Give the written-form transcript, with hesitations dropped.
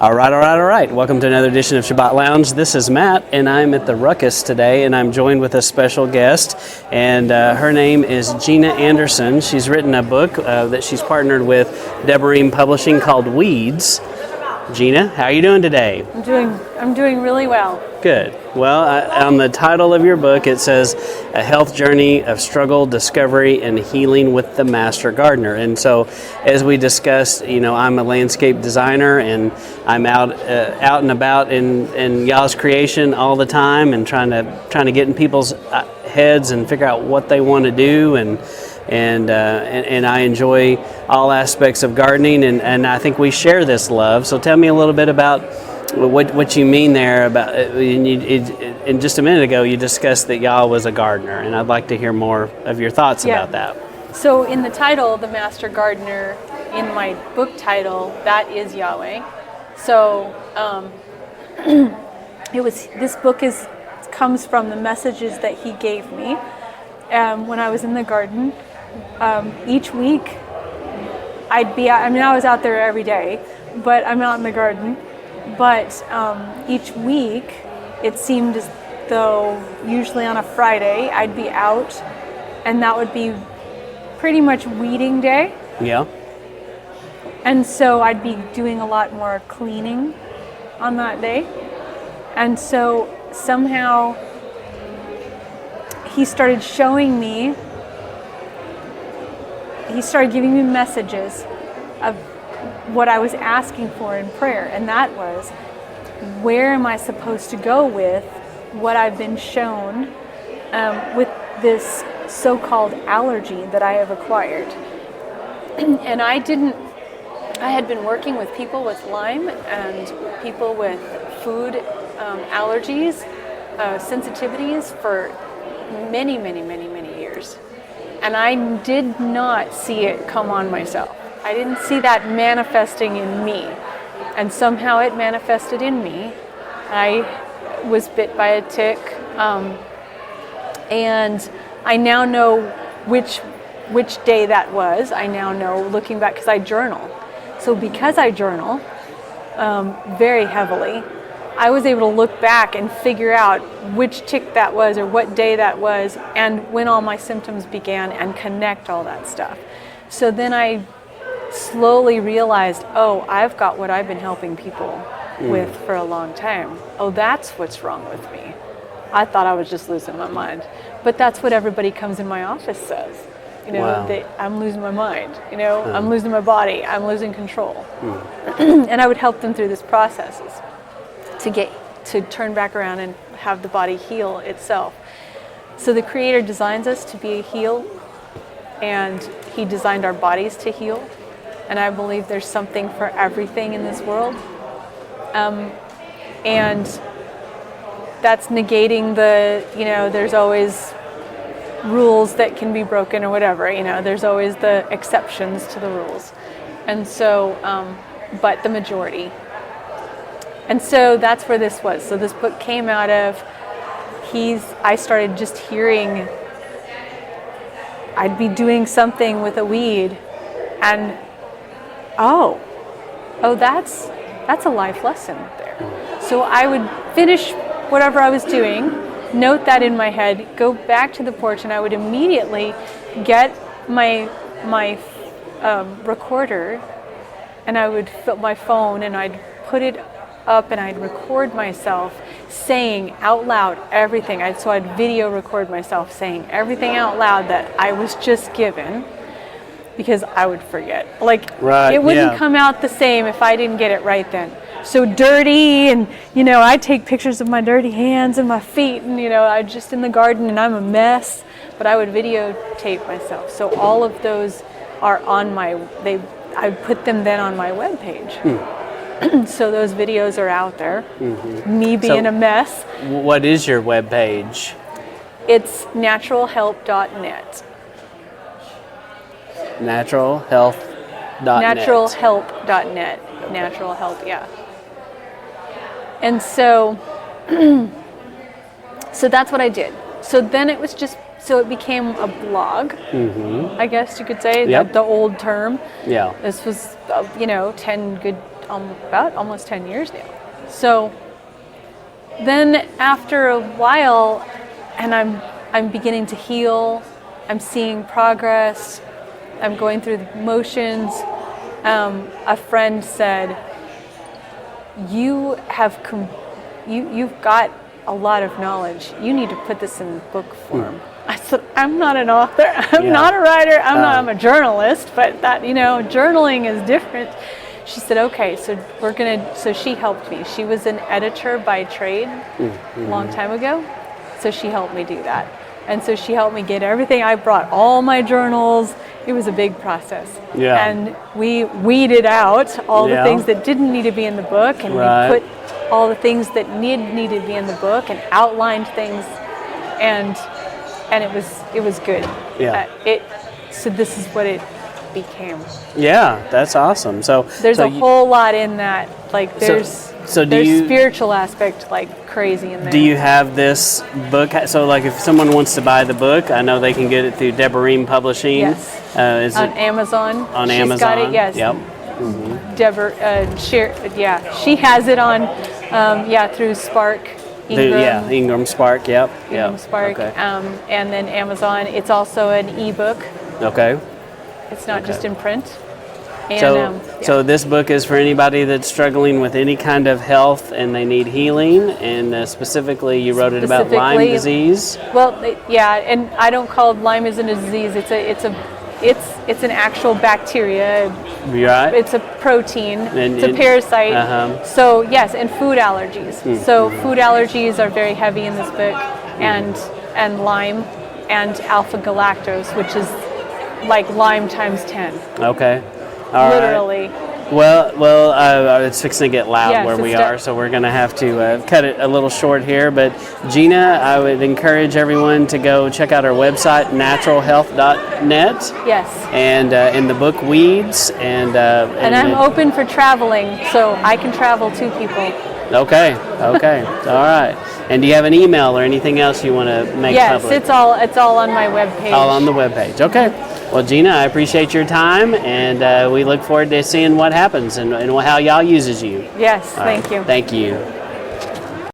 All right. Welcome to another edition of Sabbath Lounge. This is Matt, and I'm at the Rukus today, and I'm joined with a special guest, and her name is Jeana Anderson. She's written a book that she's partnered with Deborah Publishing called Weeds. Jeana, how are you doing today? I'm doing really well. Good. Well, on the title of your book, it says A Health Journey of Struggle, Discovery, and Healing with the Master Gardener. And so, as we discussed, I'm a landscape designer, and I'm out and about in y'all's creation all the time, and trying to get in people's heads and figure out what they want to do, and I enjoy all aspects of gardening, and I think we share this love. So tell me a little bit about what you mean there. About in just a minute ago, you discussed that Yah was a gardener, and I'd like to hear more of your thoughts about that. So in the title, The Master Gardener, in my book title, that is Yahweh. So this book comes from the messages that he gave me when I was in the garden. Each week, I was out there every day, but I'm out in the garden. But each week, it seemed as though usually on a Friday, I'd be out, and that would be pretty much weeding day. Yeah. And so I'd be doing a lot more cleaning on that day. And so somehow he started giving me messages of what I was asking for in prayer, and that was, where am I supposed to go with what I've been shown with this so-called allergy that I have acquired? And I had been working with people with Lyme and people with food allergies, sensitivities for many years. And I did not see it come on myself. I didn't see that manifesting in me. And somehow it manifested in me. I was bit by a tick. And I now know which day that was. I now know, looking back, because I journal. So because I journal very heavily, I was able to look back and figure out which tick that was or what day that was and when all my symptoms began, and connect all that stuff. So then I slowly realized, I've got what I've been helping people with for a long time. That's what's wrong with me. I thought I was just losing my mind. But that's what everybody comes in my office says. Wow. I'm losing my mind. I'm losing my body. I'm losing control. And I would help them through this processes to turn back around and have the body heal itself. So the Creator designs us to be healed, and he designed our bodies to heal. And I believe there's something for everything in this world. And that's negating there's always rules that can be broken or whatever. There's always the exceptions to the rules. And so, but the majority. And so that's where this was. So this book came out of, I started just hearing, I'd be doing something with a weed, and that's a life lesson there. So I would finish whatever I was doing, note that in my head, go back to the porch, and I would immediately get my recorder, and I would fill my phone, and I'd put it up, and I'd record myself saying out loud everything. So I'd video record myself saying everything out loud that I was just given, because I would forget. It wouldn't come out the same if I didn't get it right then. So dirty, and I'd take pictures of my dirty hands and my feet, and I'm just in the garden and I'm a mess, but I would videotape myself. So all of those are I put them then on my webpage. So those videos are out there. Me being a mess. What is your webpage? It's naturalhelp.net. Naturalhealth.net. Naturalhelp.net. Okay. Natural help, yeah. And so that's what I did. So then it became a blog, I guess you could say, the old term. Yeah. This was, 10 good about almost 10 years now. So then after a while, and I'm beginning to heal, I'm seeing progress, I'm going through the motions. A friend said, you've got a lot of knowledge. You need to put this in book form. I said, I'm not an author. I'm not a writer. I'm a journalist, but that, journaling is different. She said, okay, so she helped me. She was an editor by trade a long time ago. So she helped me do that. And so she helped me get everything. I brought all my journals. It was a big process. Yeah. And we weeded out all the things that didn't need to be in the book, and we put all the things that needed to be in the book, and outlined things, and it was good. Yeah. So this is what it became. Yeah, that's awesome. So there's a whole lot in that. Like there's spiritual aspect like crazy in there. Do you have this book? So like if someone wants to buy the book, I know they can get it through Deborah Publishing. Yes. Is on it Amazon. On Amazon. She's got it. Yes. Yep. Deborah, she has it on, through Spark. Ingram Spark. Yep. Ingram Spark. Okay. And then Amazon. It's also an ebook. Okay. It's not just in print. And, so this book is for anybody that's struggling with any kind of health and they need healing, and specifically you wrote it about Lyme disease. Well, and I don't call Lyme as a disease. It's an actual bacteria. Right. It's a protein. It's a parasite. So yes, and food allergies. So food allergies are very heavy in this book, and Lyme, and alpha galactose, which is like Lyme times 10. Okay. Literally. Right. Well, it's fixing to get loud where we are, so we're going to have to cut it a little short here. But Jeana, I would encourage everyone to go check out our website, naturalhealth.net. Yes. And in the book Weeds. And I'm open for traveling, so I can travel to people. Okay. All right. And do you have an email or anything else you want to make public? Yes, it's all on my webpage. All on the webpage. Okay. Well, Jeana, I appreciate your time, and we look forward to seeing what happens and how y'all uses you. Yes, thank you. Thank you.